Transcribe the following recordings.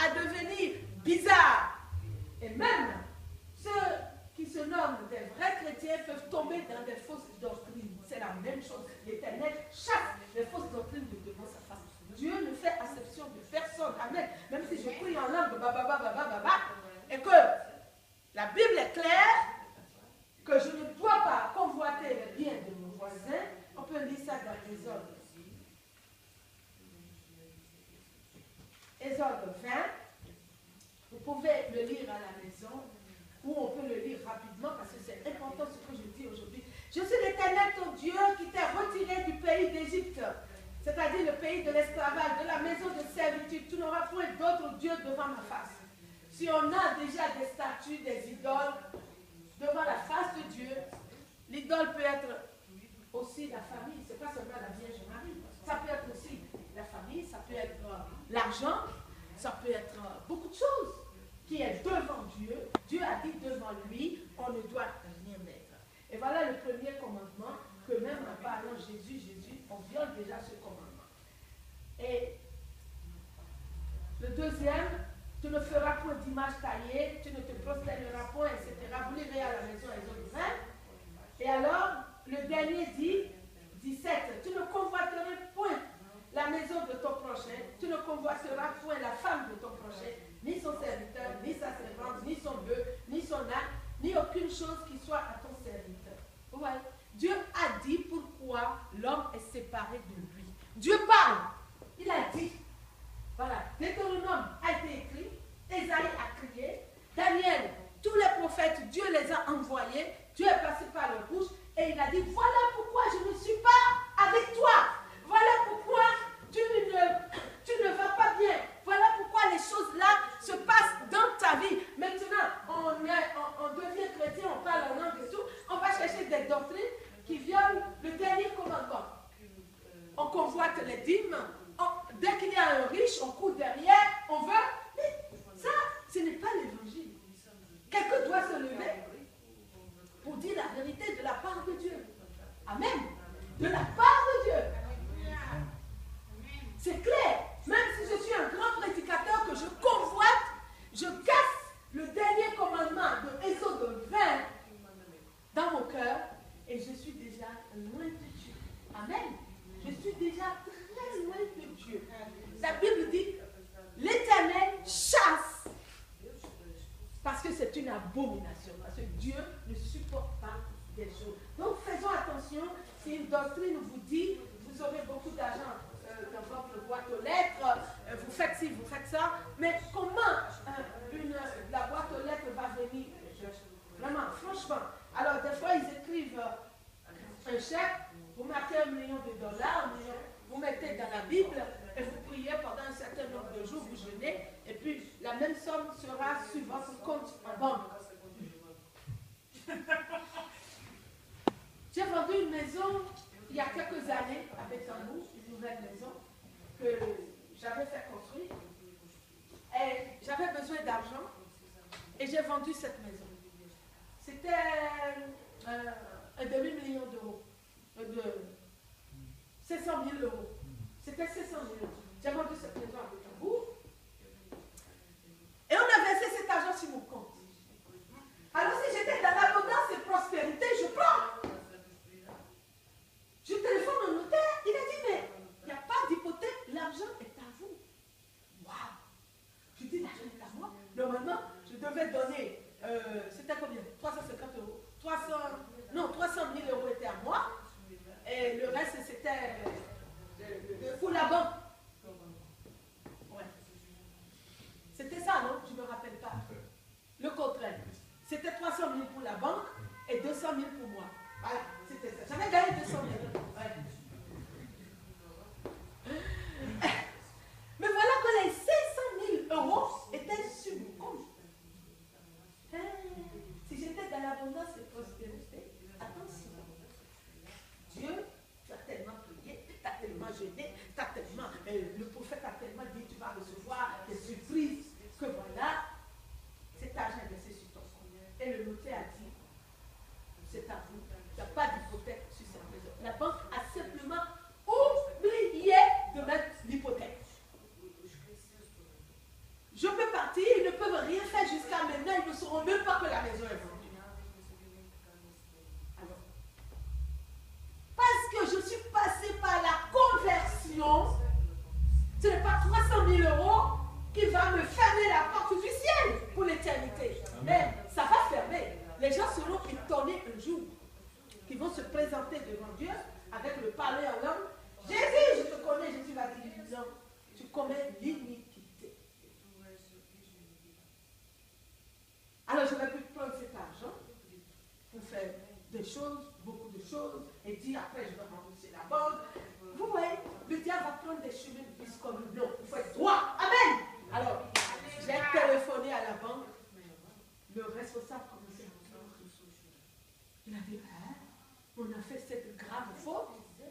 à devenir bizarre. Et même ceux qui se nomment des vrais chrétiens peuvent tomber dans des fausses doctrines. C'est la même chose. L'Éternel chasse les fausses doctrines devant sa face. Dieu ne fait acception de personne. Amen. Même si je prie en langue, et que la Bible est claire, que je ne dois pas convoiter le bien de mon voisin. On peut lire ça dans Exode. Exode 20. Vous pouvez le lire à la maison, ou on peut le lire rapidement parce que c'est important ce que je dis aujourd'hui. Je suis l'Éternel ton Dieu qui t'a retiré du pays d'Égypte, c'est-à-dire le pays de l'esclavage, de la maison de servitude. Tu n'auras point d'autres dieux devant ma face. Si on a déjà des statues, des idoles devant la face de Dieu, l'idole peut être aussi la famille, c'est pas seulement la Vierge Marie. Ça peut être aussi la famille, ça peut être l'argent, ça peut être beaucoup de choses qui est devant Dieu. Dieu a dit devant lui, on ne doit rien mettre. Et voilà le premier commandement que même en parlant Jésus, on viole déjà ce commandement. Et le deuxième, tu ne feras point d'image taillée, tu ne te prosterneras point, etc. Vous lirez à la maison Exode 20. Et alors, le dernier dit, 17, tu ne convoiteras point la maison de ton prochain, tu ne convoiteras point la femme de ton prochain, ni son serviteur, ni sa servante, ni son bœuf, ni son âne, ni aucune chose qui soit à ton serviteur. Vous voyez, Dieu a dit pourquoi l'homme est séparé de lui. Dieu parle. Il a dit. Voilà. Deutéronome a été écrit. Ésaïe a crié. Daniel, tous les prophètes, Dieu les a envoyés. Dieu est passé par leur bouche. Et il a dit, voilà pourquoi je ne suis pas avec toi. Voilà pourquoi tu ne vas pas bien. Voilà pourquoi les choses là se passent dans ta vie. Maintenant, on devient chrétien, on parle en langue et tout. On va chercher des doctrines qui violent le dernier commandement. On convoite les dîmes. Dès qu'il y a un riche, on court derrière. On veut. Mais ça, ce n'est pas l'évangile. Quelqu'un doit se lever pour dire la vérité de la part de Dieu. Amen. De la part de Dieu. C'est clair. Même si je suis un grand prédicateur que je convoite, je casse le dernier commandement de Exode 20 dans mon cœur et je suis déjà loin de Dieu. Amen. Je suis déjà très loin de Dieu. La Bible dit, l'Éternel chasse parce que c'est une abomination. Parce que Dieu ne supporte pas des choses. Donc faisons attention. Si une doctrine vous dit, vous aurez beaucoup d'argent dans votre boîte aux lettres, vous faites ci, vous faites ça, mais comment la boîte aux lettres va venir? Vraiment, franchement. Alors, des fois, ils écrivent un chèque, vous marquez $1 million, vous mettez dans la Bible et vous priez pendant un certain nombre de jours, vous jeûnez, et puis la même somme sera sur votre compte en banque. J'ai vendu une maison il y a quelques années à Bétamou, une nouvelle maison que j'avais fait construire. Et j'avais besoin d'argent et j'ai vendu cette maison. C'était un demi-million d'euros. 500 000 euros. C'était 500 000 euros. J'ai vendu cette maison à Bétamou. Et on a versé cet argent sur mon compte. Alors si j'étais dans l'abondance et prospérité, je prends. Je téléphone au notaire, il a dit, mais il n'y a pas d'hypothèque, l'argent est à vous. Waouh! Je dis, l'argent est à moi. Normalement, je devais donner, c'était combien? 350 euros. 300 000 euros étaient à moi. Et le reste, c'était pour la banque. Ouais. C'était ça, non? Je ne me rappelle pas. Le contraire. C'était 300 000 pour la banque et 200 000 pour moi. Voilà, c'était ça. J'avais gagné 200 000. Ouais. Mais voilà que les 500 000 euros étaient sur mon compte. Si j'étais dans l'abondance et prospérité, attention. Dieu, tu as tellement prié, tu as tellement jeûné, tu as tellement, le prophète a tellement dit, tu vas recevoir des surprises, que voilà, cet argent est laissé sur ton compte. Et le notaire a dit, cet argent Je peux partir, ils ne peuvent rien faire jusqu'à maintenant, ils ne sauront même pas que la maison est vendue. Alors, parce que je suis passée par la conversion, ce n'est pas 300 000 € qui va me fermer la porte du ciel pour l'éternité. Mais ça va fermer. Les gens seront étonnés un jour, qui vont se présenter devant Dieu avec le parler en langue. Jésus, je te connais. Jésus va dire, non, tu commets l'iniquité. Alors je vais plus prendre cet argent pour faire des choses, beaucoup de choses, et dire après je vais rembourser la banque. Vous voyez, le diable va prendre des chemins de bis comme non, il faut être droit. Amen. Alors, j'ai téléphoné à la banque, le responsable commençait à me dire, il a dit, hein, on a fait cette grave faute,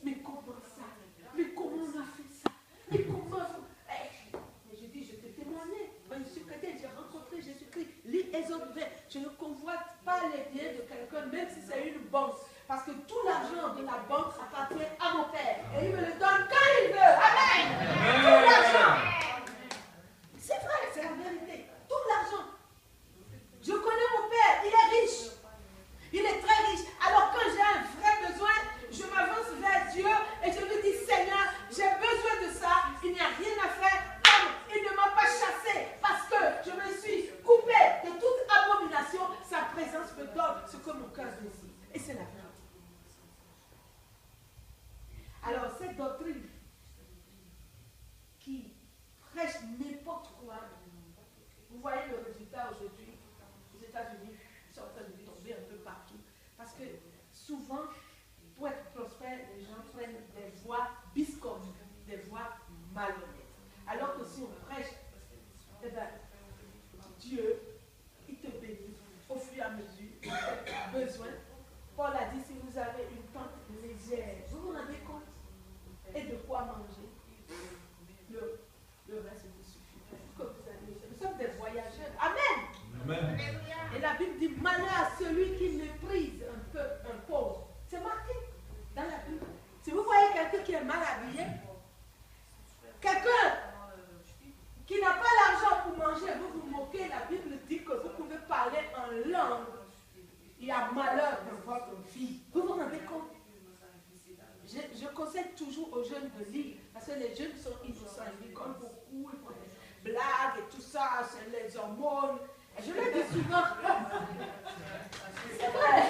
mais comment ça? Mais comment on a fait ça? Mais comment ça? Mais je dis, je t'ai témoigné. Je suis chrétien, j'ai rencontré Jésus-Christ. Lis Exode 20. Je ne convoite pas les biens de quelqu'un, même si c'est une banque. Parce que tout l'argent de la banque appartient à mon Père. Et il me le donne quand il veut. Amen. Tout l'argent. C'est vrai, c'est la vérité. Tout l'argent. Je connais mon Père, il est riche. Il est très riche. Alors quand j'ai un vrai besoin, je m'avance vers Dieu et je lui dis, Seigneur, j'ai besoin de ça. Il n'y a rien à faire. Comme il ne m'a pas chassé parce que je me suis coupé de toute abomination, sa présence me donne ce que mon cœur désire. Et c'est la vérité. Alors cette doctrine qui prêche n'importe quoi, vous voyez le résultat aujourd'hui aux États-Unis, ils sont en train de tomber un peu partout. Parce que souvent, pour être prospère, les gens prennent des voies biscornues, des voies malhonnêtes. Alors que si on prêche, eh ben, Dieu, il te bénit au fur et à mesure de tes besoins. Paul a dit, si vous avez une tente légère, vous vous rendez compte? Et de quoi manger? Le reste vous suffit. Que vous avez, nous sommes des voyageurs. Amen. Amen. Et la Bible dit, malheur à celui qui méprise un pauvre. C'est marqué dans la Bible. Si vous voyez quelqu'un qui est mal habillé, quelqu'un qui n'a pas l'argent pour manger, vous vous moquez, la Bible dit que vous pouvez parler en langue. Il y a malheur dans votre vie. Vous vous rendez compte? Je conseille toujours aux jeunes de lire, parce que les jeunes sont innocents, ils rigolent beaucoup, ils font des blagues et tout ça, c'est les hormones. Et je le dis souvent. C'est vrai.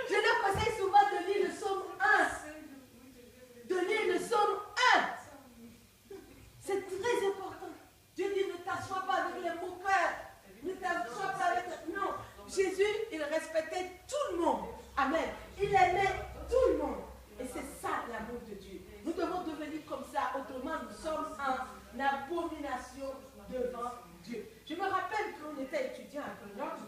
Je leur conseille souvent de lire le psaume 1. De lire le psaume 1. C'est très important. Dieu dit, ne t'assois pas avec les moqueurs. Ne t'assois pas avec... Non. Jésus, il respectait tout le monde. Amen. Il aimait tout le monde. Et c'est ça l'amour de Dieu. Nous devons devenir comme ça. Autrement, nous sommes en abomination devant Dieu. Je me rappelle quand on était étudiant à Grenoble,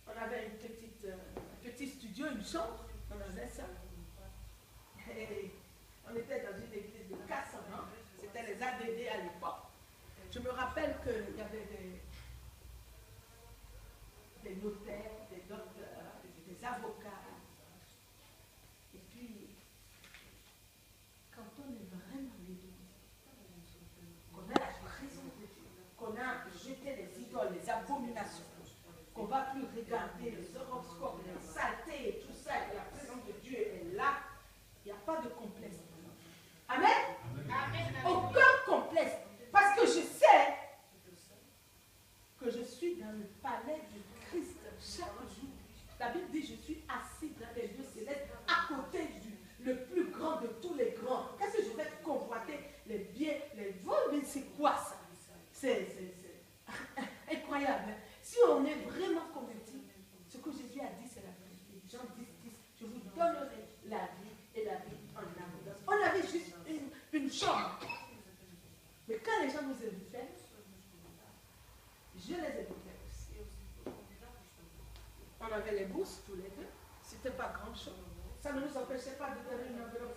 on avait un petit studio, une chambre. On avait ça. Et on était dans une église de 400 ans. C'était les ADD à l'époque. Je me rappelle qu'il y avait des notaires, des docteurs, des avocats. Et puis, quand on est vraiment libre, qu'on a la présence de Dieu, qu'on a jeté les idoles, les abominations, qu'on ne va plus regarder les horoscopes, les saletés et tout ça, et la présence de Dieu est là, il n'y a pas de complexe. Amen? Amen. Aucun complexe. Parce que je sais que je suis dans le palais du Christ chaque jour. La Bible dit, je suis assis dans les lieux célestes à côté le plus grand de tous les grands. Qu'est-ce que je vais convoiter? Les biens, les vols, mais c'est quoi ça? C'est incroyable. Si on est vraiment converti, ce que Jésus a dit, c'est la vérité. Jean 10, je vous donnerai la vie et la vie en abondance. On avait juste une chambre. Mais quand les gens nous invitaient, je les invitais aussi. On avait les bourses tous les deux. C'était pas grand chose. Ça ne nous empêchait pas de donner une enveloppe